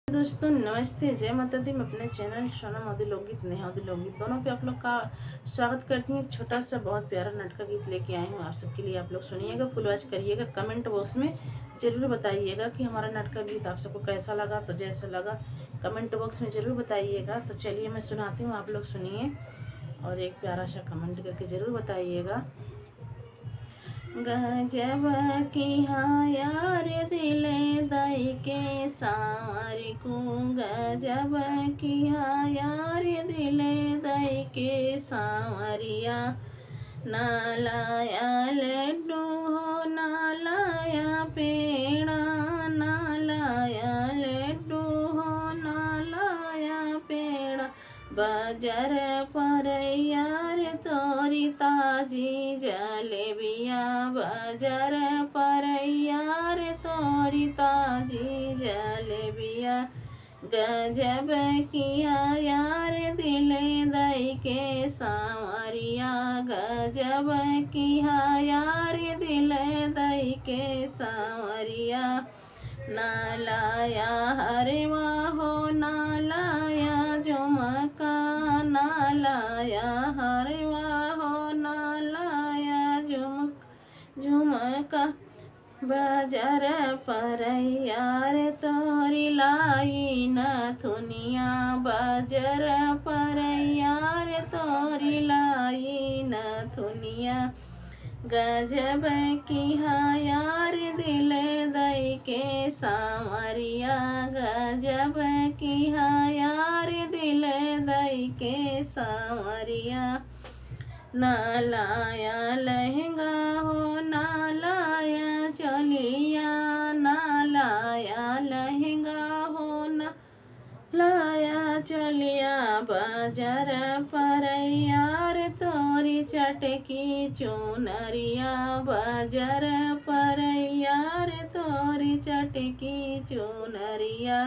दोस्तों नमस्ते, जय माता दी। मैं अपने चैनल सोना मोदी लोकगीत नेहादी लोकगीत दोनों पे आप लोग का स्वागत करती हूँ। एक छोटा सा बहुत प्यारा नाटक गीत लेके आई हूँ आप सबके लिए। आप लोग सुनिएगा, फुल वॉच करिएगा। कमेंट बॉक्स में ज़रूर बताइएगा कि हमारा नाटक गीत आप सबको कैसा लगा। तो जैसा लगा कमेंट बॉक्स में ज़रूर बताइएगा। तो चलिए मैं सुनाती हूँ, आप लोग सुनिए और एक प्यारा सा कमेंट करके ज़रूर बताइएगा। गजब की हाँ यार दिले दई के सांवर को, गजब की हाँ यार दिले दई के सांवरिया। नालाया लड्डू हो नालाया पेड़ा, नालाया लड्डू हो नालाया पेड़ा। बाजार पर यार तोरी ताजी जलेबिया, बाजार पर यार तोरी ताजी जलेबिया। गजब किया यार दिले दई के सांवरिया, गजब किया यार दिले दई के सांवरिया। नालाया हरवा हो नालाया झुमका, नालाया हरवा हो नालाया झुमका। बाजार पर यार तोरी लाई नथुनिया, बाजार पर यार तोरी लाई नथुनिया। गजब की हाँ यार दिले दई के सांवरिया, गजब की हाँ यार दिले दई के सांवरिया। नालाया लहंगा हो नालाया चलिया, नालाया लहंगा हो नालाया चलिया। बाजार पर यार तोरी चटकी चुनरिया, बाजार पर यार तोरी चटकी चुनरिया।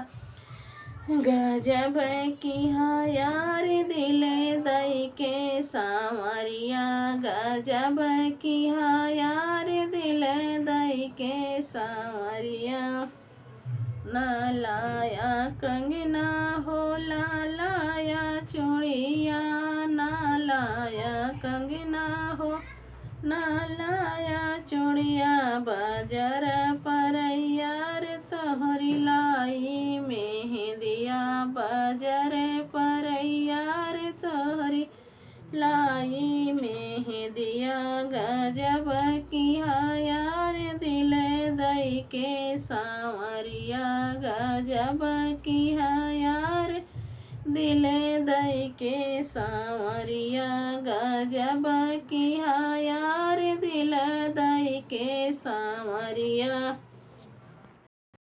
गजब की हाँ यार दिले दई के सांवरिया, गजब की हाँ यार दिले दई के सांवरिया। नालाया कंगना हो लालाया चूड़िया, नालाया कंगना हो नालाया चूड़िया। बाजार पर यार तोहरी लाई मेहंदिया, बाजार पर यार तोहरी लाई मेहंदिया। गजब की हाँ यार दिले दई के सांवरिया, गजब की हाँ यार दिले दई के सांवरिया, गजब की हाँ यार दिले दई के सांवरिया।